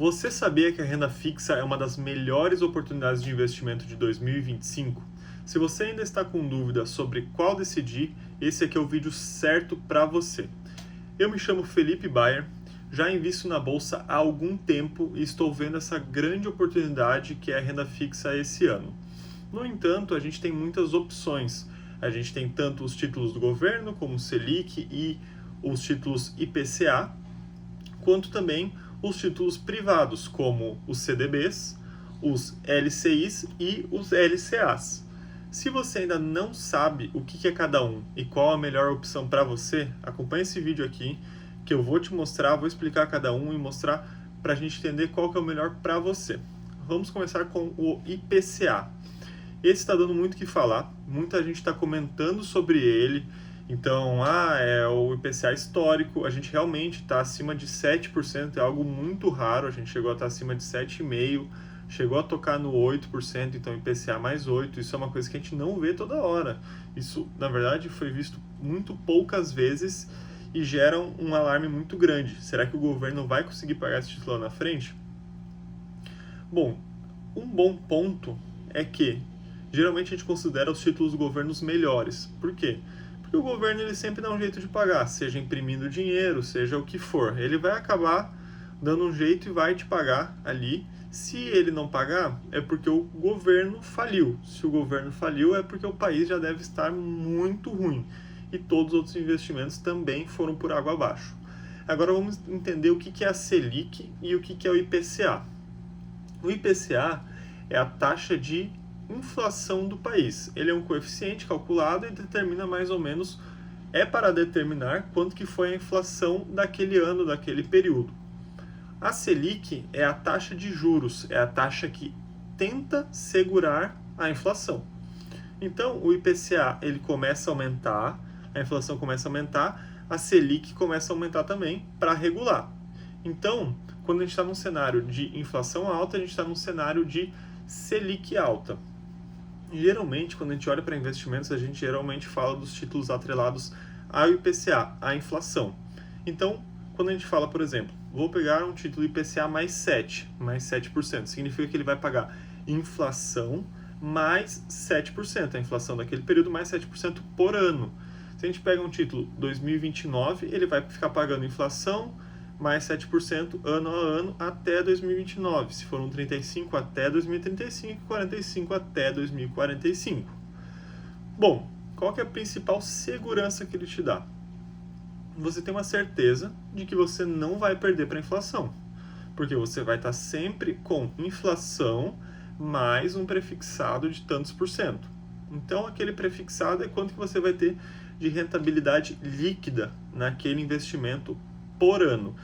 Você sabia que a renda fixa é uma das melhores oportunidades de investimento de 2025? Se você ainda está com dúvida sobre qual decidir, esse aqui é o vídeo certo para você. Eu me chamo Felipe Bayer, já invisto na bolsa há algum tempo e estou vendo essa grande oportunidade que é a renda fixa esse ano. No entanto, a gente tem muitas opções. A gente tem tanto os títulos do governo, como o Selic e os títulos IPCA, quanto também os títulos privados, como os CDBs, os LCIs e os LCAs. Se você ainda não sabe o que é cada um e qual a melhor opção para você, acompanhe esse vídeo aqui que eu vou te mostrar, vou explicar cada um e mostrar para a gente entender qual que é o melhor para você. Vamos começar com o IPCA. Esse está dando muito o que falar, muita gente está comentando sobre ele. Então, é o IPCA histórico, a gente realmente está acima de 7%, é algo muito raro, a gente chegou a estar acima de 7,5%, chegou a tocar no 8%, então IPCA mais 8%, isso é uma coisa que a gente não vê toda hora. Isso, na verdade, foi visto muito poucas vezes e gera um alarme muito grande. Será que o governo vai conseguir pagar esse título lá na frente? Bom, um bom ponto é que, geralmente a gente considera os títulos do governo os melhores. Por quê? Porque o governo ele sempre dá um jeito de pagar, seja imprimindo dinheiro, seja o que for. Ele vai acabar dando um jeito e vai te pagar ali. Se ele não pagar, é porque o governo faliu. Se o governo faliu, é porque o país já deve estar muito ruim. E todos os outros investimentos também foram por água abaixo. Agora vamos entender o que é a Selic e o que é o IPCA. O IPCA é a taxa de inflação do país. Ele é um coeficiente calculado e determina mais ou menos, para determinar quanto que foi a inflação daquele ano, daquele período. A Selic é a taxa de juros, é a taxa que tenta segurar a inflação. Então, o IPCA ele começa a aumentar, a inflação começa a aumentar, a Selic começa a aumentar também para regular. Então, quando a gente está num cenário de inflação alta, a gente está num cenário de Selic alta. Geralmente, quando a gente olha para investimentos, a gente geralmente fala dos títulos atrelados ao IPCA, à inflação. Então, quando a gente fala, por exemplo, vou pegar um título IPCA mais 7%, significa que ele vai pagar inflação mais 7%, a inflação daquele período mais 7% por ano. Se a gente pega um título 2029, ele vai ficar pagando inflação mais 7% ano a ano até 2029. Se for um 35, até 2035, 45 até 2045. Bom, qual que é a principal segurança que ele te dá? Você tem uma certeza de que você não vai perder para a inflação, porque você vai estar sempre com inflação mais um prefixado de tantos por cento. Então, aquele prefixado é quanto que você vai ter de rentabilidade líquida naquele investimento por ano.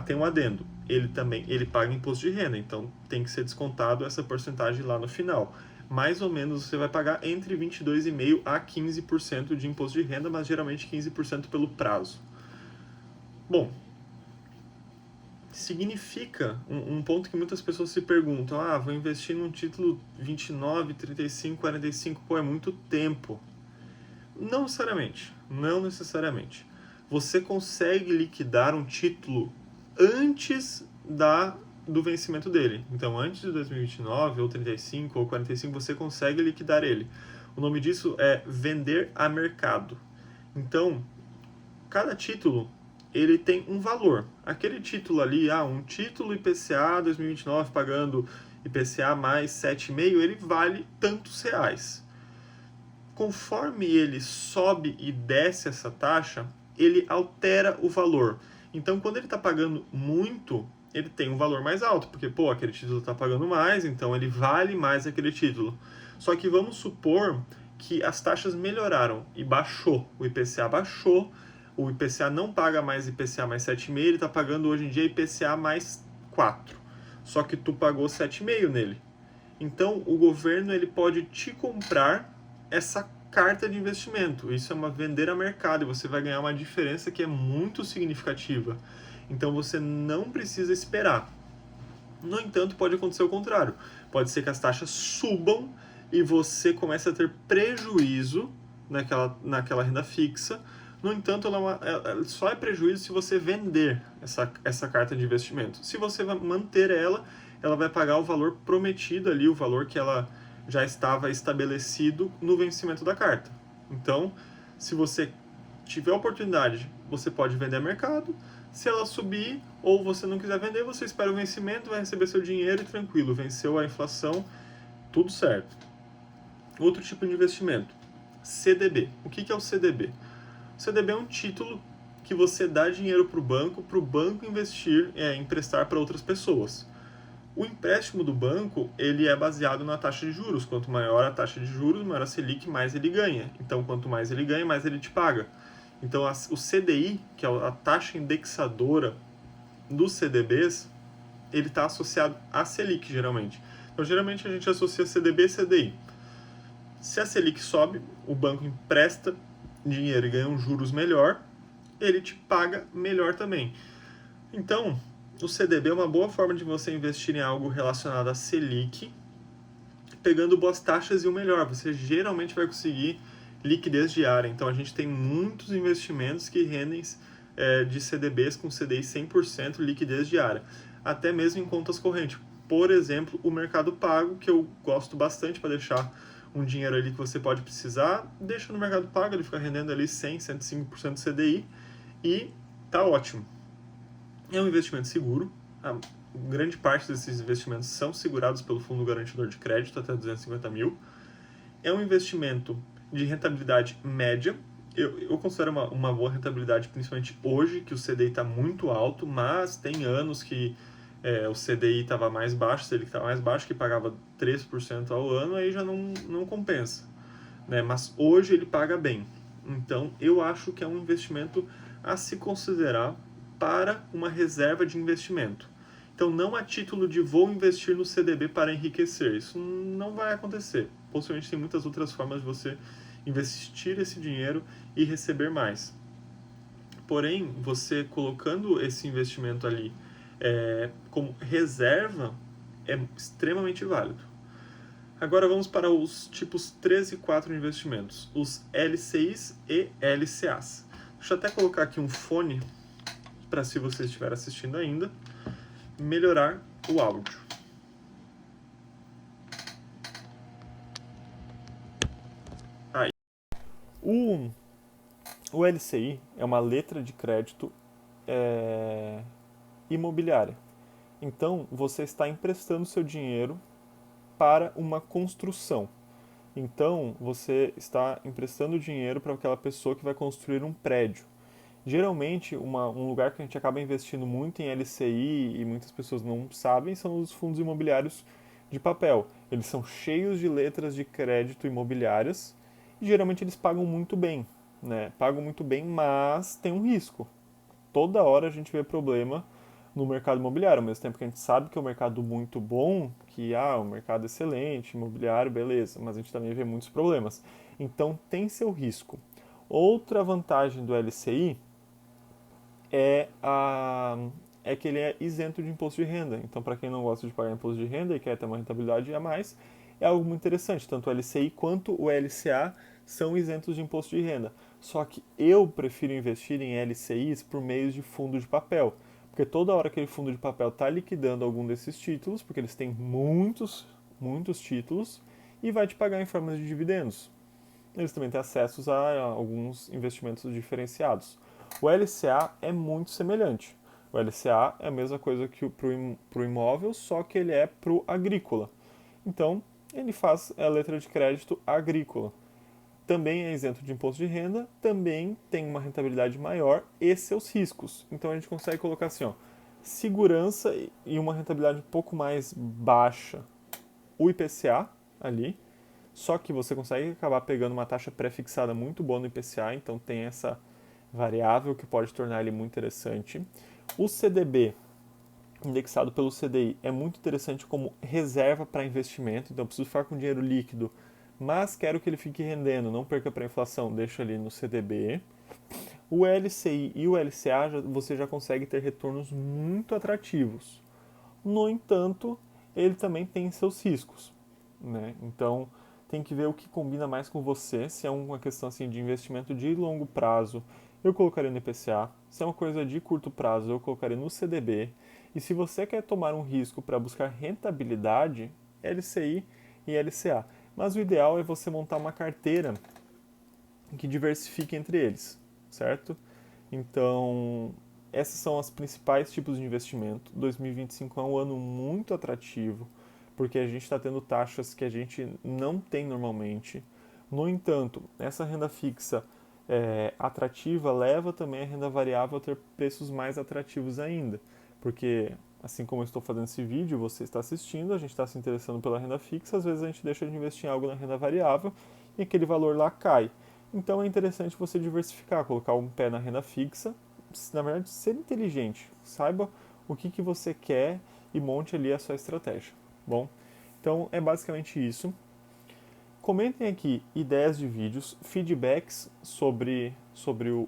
Tem um adendo. Ele paga imposto de renda, então tem que ser descontado essa porcentagem lá no final. Mais ou menos você vai pagar entre 22,5% a 15% de imposto de renda, mas geralmente 15% pelo prazo. Bom, significa um ponto que muitas pessoas se perguntam, vou investir num título 29, 35, 45, é muito tempo. Não necessariamente. Você consegue liquidar um título antes do vencimento dele. Então, antes de 2029, ou 35, ou 45, você consegue liquidar ele. O nome disso é vender a mercado. Então, cada título, ele tem um valor. Aquele título ali, um título IPCA 2029 pagando IPCA mais 7,5, ele vale tantos reais. Conforme ele sobe e desce essa taxa, ele altera o valor. Então, quando ele está pagando muito, ele tem um valor mais alto, porque, aquele título está pagando mais, então ele vale mais aquele título. Só que vamos supor que as taxas melhoraram e baixou, o IPCA baixou, o IPCA não paga mais IPCA mais 7,5, ele está pagando hoje em dia IPCA mais 4. Só que tu pagou 7,5 nele. Então, o governo ele pode te comprar essa carta de investimento. Isso é uma vender a mercado e você vai ganhar uma diferença que é muito significativa. Então você não precisa esperar. No entanto, pode acontecer o contrário. Pode ser que as taxas subam e você comece a ter prejuízo naquela renda fixa, No entanto, ela só é prejuízo se você vender essa carta de investimento. Se você vai manter ela vai pagar o valor prometido ali, o valor que ela já estava estabelecido no vencimento da carta. Então, se você tiver oportunidade, você pode vender a mercado. Se ela subir ou você não quiser vender, você espera o vencimento, vai receber seu dinheiro e tranquilo, venceu a inflação, tudo certo. Outro tipo de investimento, CDB. O que é o CDB? O CDB é um título que você dá dinheiro para o banco investir, emprestar para outras pessoas. O empréstimo do banco, ele é baseado na taxa de juros. Quanto maior a taxa de juros, maior a Selic, mais ele ganha. Então, quanto mais ele ganha, mais ele te paga. Então, o CDI, que é a taxa indexadora dos CDBs, ele está associado à Selic, geralmente. Então, geralmente, a gente associa CDB e CDI. Se a Selic sobe, o banco empresta dinheiro e ganha um juros melhor, ele te paga melhor também. Então, o CDB é uma boa forma de você investir em algo relacionado a Selic, pegando boas taxas e o melhor. Você geralmente vai conseguir liquidez diária. Então, a gente tem muitos investimentos que rendem de CDBs com CDI 100% liquidez diária, até mesmo em contas correntes. Por exemplo, o Mercado Pago, que eu gosto bastante para deixar um dinheiro ali que você pode precisar, deixa no Mercado Pago, ele fica rendendo ali 100, 105% do CDI e tá ótimo. É um investimento seguro, a grande parte desses investimentos são segurados pelo Fundo Garantidor de Crédito, até 250 mil. É um investimento de rentabilidade média, eu considero uma boa rentabilidade, principalmente hoje, que o CDI está muito alto, mas tem anos que o CDI estava mais baixo, se ele estava mais baixo, que pagava 3% ao ano, aí já não compensa. Né? Mas hoje ele paga bem. Então, eu acho que é um investimento a se considerar para uma reserva de investimento. Então, não a título de vou investir no CDB para enriquecer. Isso não vai acontecer. Possivelmente tem muitas outras formas de você investir esse dinheiro e receber mais. Porém, você colocando esse investimento ali como reserva é extremamente válido. Agora vamos para os tipos 3 e 4 de investimentos, os LCIs e LCAs. Deixa eu até colocar aqui um fone para, se você estiver assistindo ainda, melhorar o áudio. Aí. O LCI é uma letra de crédito imobiliária. Então, você está emprestando seu dinheiro para uma construção. Então, você está emprestando dinheiro para aquela pessoa que vai construir um prédio. Geralmente, um lugar que a gente acaba investindo muito em LCI e muitas pessoas não sabem são os fundos imobiliários de papel. Eles são cheios de letras de crédito imobiliárias e geralmente eles pagam muito bem, né? Pagam muito bem, mas tem um risco. Toda hora a gente vê problema no mercado imobiliário, ao mesmo tempo que a gente sabe que é um mercado muito bom, que um mercado excelente, imobiliário, beleza, mas a gente também vê muitos problemas. Então tem seu risco. Outra vantagem do LCI é que ele é isento de imposto de renda. Então, para quem não gosta de pagar imposto de renda e quer ter uma rentabilidade a mais, é algo muito interessante. Tanto o LCI quanto o LCA são isentos de imposto de renda. Só que eu prefiro investir em LCIs por meio de fundo de papel. Porque toda hora aquele fundo de papel está liquidando algum desses títulos, porque eles têm muitos títulos, e vai te pagar em forma de dividendos. Eles também têm acesso a alguns investimentos diferenciados. O LCA é muito semelhante. O LCA é a mesma coisa que para o imóvel, só que ele é para o agrícola. Então, ele faz a letra de crédito agrícola. Também é isento de imposto de renda, também tem uma rentabilidade maior e seus riscos. Então a gente consegue colocar assim, segurança e uma rentabilidade um pouco mais baixa, o IPCA ali, só que você consegue acabar pegando uma taxa pré-fixada muito boa no IPCA, então tem essa variável que pode tornar ele muito interessante. O CDB, indexado pelo CDI, é muito interessante como reserva para investimento, então eu preciso ficar com dinheiro líquido, mas quero que ele fique rendendo, não perca para a inflação, deixa ali no CDB. O LCI e o LCA você já consegue ter retornos muito atrativos. No entanto, ele também tem seus riscos, né? Então, tem que ver o que combina mais com você, se é uma questão assim de investimento de longo prazo eu colocaria no IPCA. Se é uma coisa de curto prazo, eu colocaria no CDB. E se você quer tomar um risco para buscar rentabilidade, LCI e LCA. Mas o ideal é você montar uma carteira que diversifique entre eles, certo? Então, esses são os principais tipos de investimento. 2025 é um ano muito atrativo, porque a gente está tendo taxas que a gente não tem normalmente. No entanto, essa renda fixa atrativa leva também a renda variável a ter preços mais atrativos ainda, porque assim como eu estou fazendo esse vídeo, você está assistindo, a gente está se interessando pela renda fixa, às vezes a gente deixa de investir em algo na renda variável e aquele valor lá cai. Então é interessante você diversificar, colocar um pé na renda fixa, na verdade ser inteligente, saiba o que você quer e monte ali a sua estratégia. Bom, então é basicamente isso. Comentem aqui ideias de vídeos, feedbacks sobre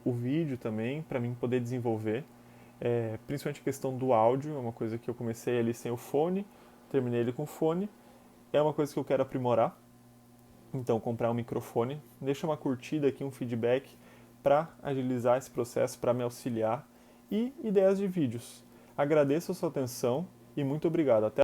o vídeo também, para mim poder desenvolver. Principalmente a questão do áudio, é uma coisa que eu comecei ali sem o fone, terminei ele com fone. É uma coisa que eu quero aprimorar, então comprar um microfone. Deixa uma curtida aqui, um feedback para agilizar esse processo, para me auxiliar. E ideias de vídeos. Agradeço a sua atenção e muito obrigado. Até